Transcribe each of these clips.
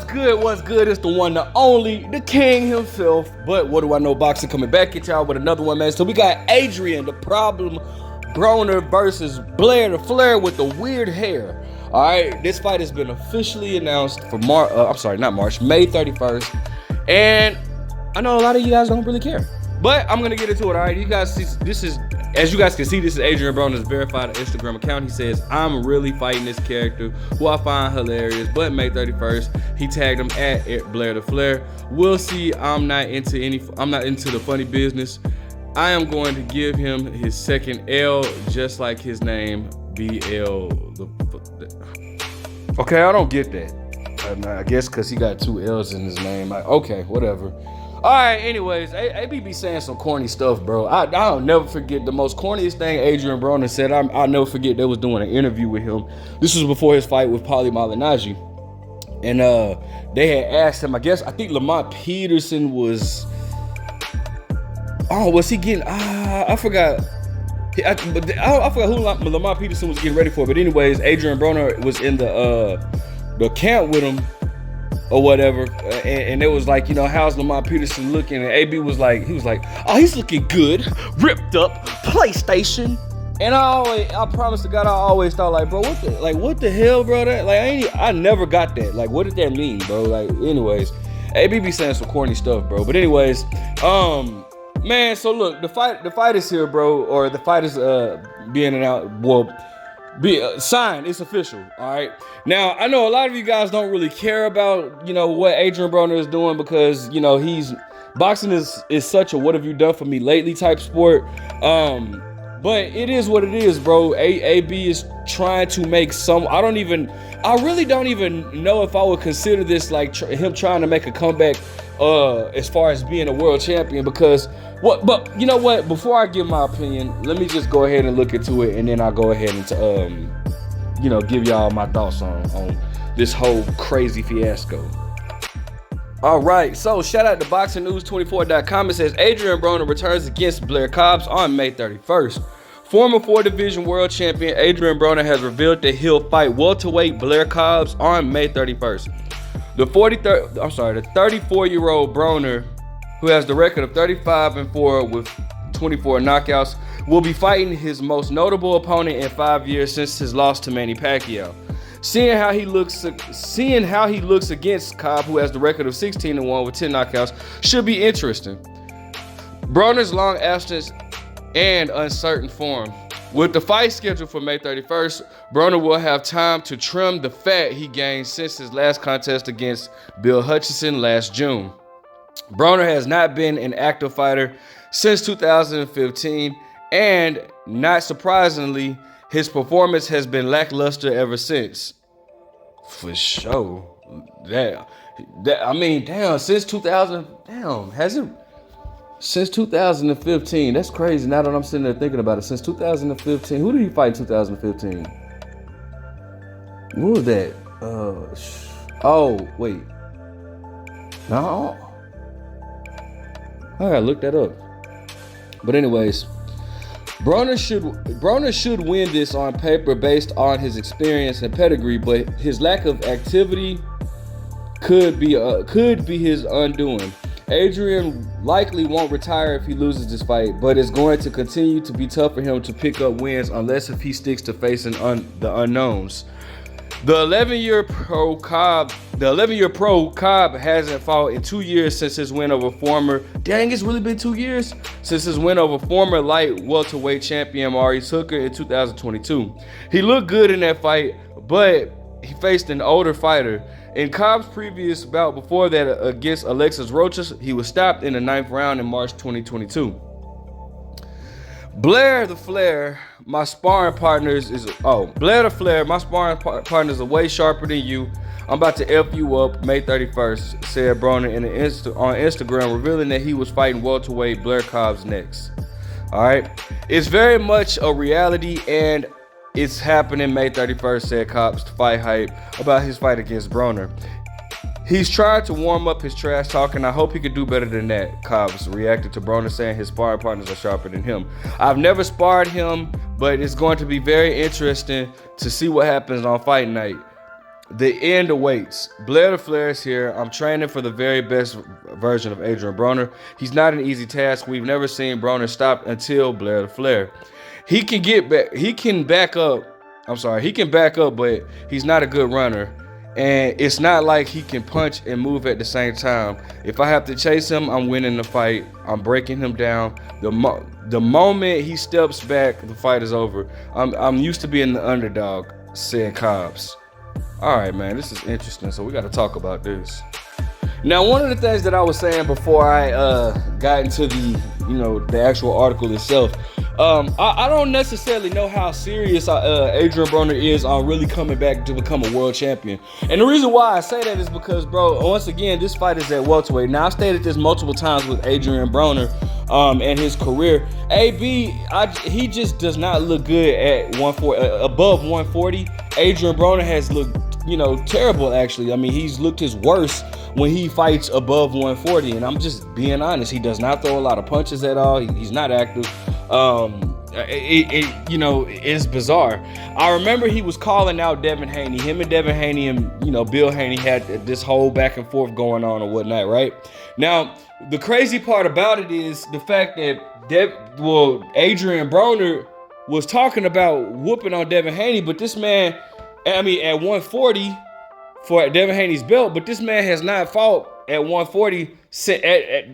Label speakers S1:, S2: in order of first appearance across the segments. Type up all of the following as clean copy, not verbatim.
S1: What's good? What's good? It's the one, the only, the king himself. But what do I know? Boxing coming back at y'all with another one, man. So we got Adrien, the problem, Broner versus Blair, the Flair with the weird hair. All right, this fight has been officially announced for May 31st. And I know a lot of you guys don't really care, but I'm gonna get into it. All right, you guys see, this is, as you guys can see, this is Adrien Broner's verified Instagram account. He says, I'm really fighting this character who I find hilarious, but May 31st, he tagged him at Blair the Flair. We'll see. I'm not into the funny business. I am going to give him his second L, just like his name, BL. Okay, I don't get that. I guess because he got two L's in his name. Like, okay, whatever. All right, anyways, AB be saying some corny stuff, bro. I'll never forget the most corniest thing Adrien Broner said. I'll never forget they was doing an interview with him. This was before his fight with Paulie Malignaggi. And they had asked him, I think Lamont Peterson was, was he getting, I forgot. I forgot who Lamont Peterson was getting ready for. But anyways, Adrien Broner was in the camp with him or whatever, and it was like, you know, how's Lamont Peterson looking? And AB was like, oh, he's looking good, ripped up, PlayStation. And I promise to God, I always thought, like, bro, what the hell, bro? That, like, I never got that. Like, what did that mean, bro? Like, anyways, AB be saying some corny stuff, bro. But anyways, man, so look, the fight is here, bro, or the fight is being announced. Well, signed. It's official. All right. Now, I know a lot of you guys don't really care about, you know, what Adrien Broner is doing because, you know, boxing is such a what have you done for me lately type sport. But it is what it is, bro. AB is trying to make some. I really don't even know if I would consider this like him trying to make a comeback as far as being a world champion, because but you know what, before I give my opinion, let me just go ahead and look into it, and then I'll go ahead and you know, give y'all my thoughts on this whole crazy fiasco. All right, so shout out to BoxingNews24.com. It says Adrien Broner returns against Blair Cobbs on May 31st. Former 4-division world champion Adrien Broner has revealed that he'll fight welterweight Blair Cobbs on May 31st. The 34-year-old Broner, who has the record of 35-4 with 24 knockouts, will be fighting his most notable opponent in 5 years since his loss to Manny Pacquiao. Seeing how he looks against Cobb, who has the record of 16-1 with 10 knockouts, should be interesting. Broner's long absence and uncertain form. With the fight scheduled for May 31st, Broner will have time to trim the fat he gained since his last contest against Bill Hutchinson last June. Broner has not been an active fighter since 2015, and not surprisingly, his performance has been lackluster ever since. For sure. Since 2000, has it? Since 2015, that's crazy. Now that I'm sitting there thinking about it, since 2015, who did he fight in 2015? What was that? Oh, wait. No. I gotta look that up. But anyways, Broner should win this on paper based on his experience and pedigree, but his lack of activity could be his undoing. Adrien likely won't retire if he loses this fight, but it's going to continue to be tough for him to pick up wins unless if he sticks to facing the unknowns. The 11-year pro Cobb hasn't fought in 2 years since his win over it's really been 2 years since his win over former light welterweight champion Maurice Hooker in 2022. He looked good in that fight, but he faced an older fighter. In Cobb's previous bout before that against Alexis Rocha, he was stopped in the 9th round in March 2022. Blair the Flair, my sparring partners is way sharper than you. I'm about to F you up May 31st, said Broner on Instagram, revealing that he was fighting welterweight Blair Cobbs next. All right, it's very much a reality, and it's happening May 31st, said Cobbs to Fight Hype about his fight against Broner. He's tried to warm up his trash talking. I hope he could do better than that, Cobbs reacted to Broner, saying his sparring partners are sharper than him. I've never sparred him, but it's going to be very interesting to see what happens on fight night. The end awaits. Blair the Flair is here. I'm training for the very best version of Adrien Broner. He's not an easy task. We've never seen Broner stop until Blair the Flair. He can get back. He can back up. I'm sorry. He can back up, but he's not a good runner. And it's not like he can punch and move at the same time. If I have to chase him, I'm winning the fight. I'm breaking him down. The moment he steps back, the fight is over. I'm used to being the underdog, said Cobbs. All right, man, this is interesting. So we got to talk about this. Now, one of the things that I was saying before I got into the actual article itself, I don't necessarily know how serious Adrien Broner is on really coming back to become a world champion. And the reason why I say that is because, bro, once again, this fight is at welterweight. Now, I've stated this multiple times with Adrien Broner and his career. He just does not look good at 140, above 140. Adrien Broner has looked, terrible, actually. I mean, he's looked his worst when he fights above 140, and I'm just being honest. He does not throw a lot of punches at all. He's not active. It's bizarre. I remember he was calling out Devin Haney. Him and Devin Haney and, Bill Haney had this whole back and forth going on or whatnot, right? Now, the crazy part about it is the fact that Adrien Broner was talking about whooping on Devin Haney, but this man, at 140 for Devin Haney's belt, but this man has not fought at 140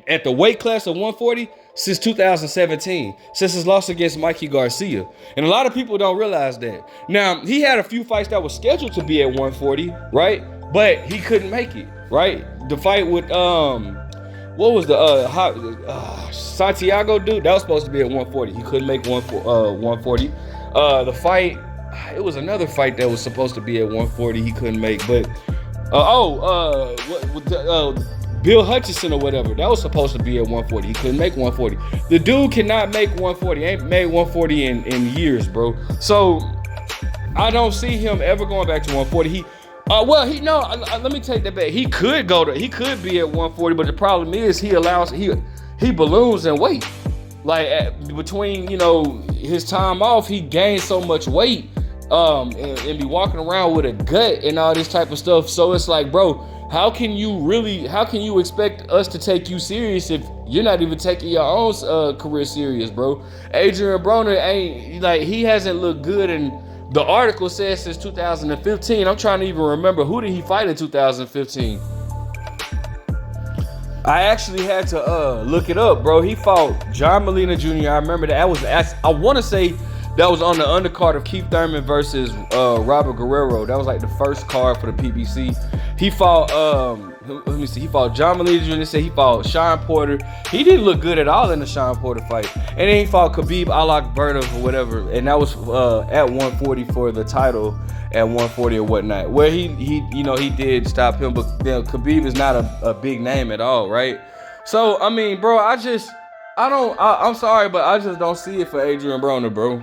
S1: at the weight class of 140 since 2017, since his loss against Mikey Garcia. And a lot of people don't realize that. Now, he had a few fights that were scheduled to be at 140, right? But he couldn't make it, right? The fight with what was the Santiago dude? That was supposed to be at 140. He couldn't make 140. The fight, it was another fight that was supposed to be at 140. He couldn't make, but Bill Hutchinson or whatever, that was supposed to be at 140. He couldn't make 140. The dude cannot make 140. Ain't made 140 in years, bro. So I don't see him ever going back to 140. Let me take that back. He could be at 140, but the problem is he balloons in weight. Like between his time off, he gained so much weight and be walking around with a gut and all this type of stuff. So it's like, bro, how can you expect us to take you serious if you're not even taking your own career serious, bro? Adrien Broner he hasn't looked good, and the article says since 2015. I'm trying to even remember, who did he fight in 2015? I actually had to look it up, bro. He fought John Molina Jr. I remember that. I want to say that was on the undercard of Keith Thurman versus Robert Guerrero. That was like the first card for the PBC. He fought, he fought John Molina Jr. He fought Sean Porter. He didn't look good at all in the Sean Porter fight. And then he fought Khabib Alakbertov or whatever. And that was at 140 for the title at 140 or whatnot. Where he did stop him, but Khabib is not a big name at all, right? So, I mean, bro, I'm sorry, but I just don't see it for Adrien Broner, bro.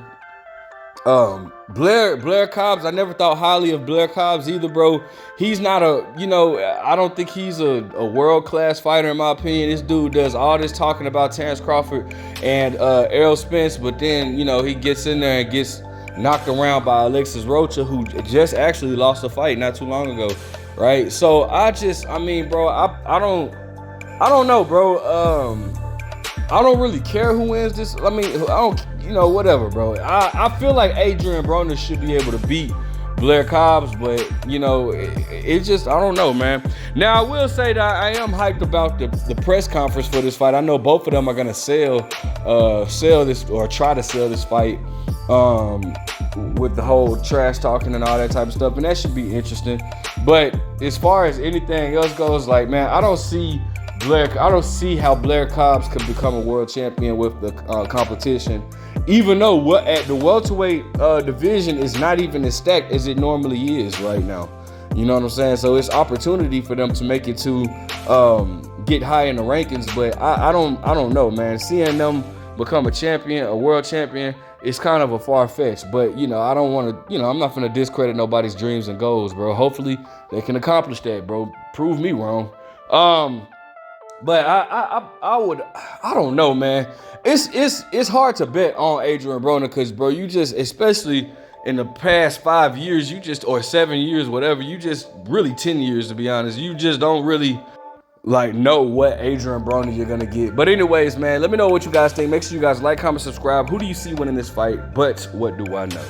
S1: Blair Cobbs, I never thought highly of Blair Cobbs either, bro. He's not I don't think he's a world-class fighter in my opinion. This dude does all this talking about Terrence Crawford and Errol Spence, but then, he gets in there and gets knocked around by Alexis Rocha, who just actually lost a fight not too long ago, right? So I bro, I don't know, bro. I don't really care who wins this. I mean, I don't, whatever, bro. I feel like Adrien Broner should be able to beat Blair Cobbs, but it's just, I don't know, man. Now I will say that I am hyped about the press conference for this fight. I know both of them are gonna sell this or try to sell this fight with the whole trash talking and all that type of stuff, and that should be interesting. But as far as anything else goes, like, man, I don't see how Blair Cobbs can become a world champion with the competition, even though at the welterweight division is not even as stacked as it normally is right now. You know what I'm saying? So it's opportunity for them to make it to get high in the rankings, but I don't know, man. Seeing them become a world champion, it's kind of a far-fetched, but I don't want to, I'm not gonna discredit nobody's dreams and goals, bro. Hopefully they can accomplish that, bro. Prove me wrong. But I don't know, man. It's hard to bet on Adrien Broner because, bro, you just, especially in the past 5 years, you just, or 7 years, whatever, you just really 10 years to be honest, you just don't really like know what Adrien Broner you're gonna get. But anyways, man, let me know what you guys think. Make sure you guys like, comment, subscribe. Who do you see winning this fight? But what do I know?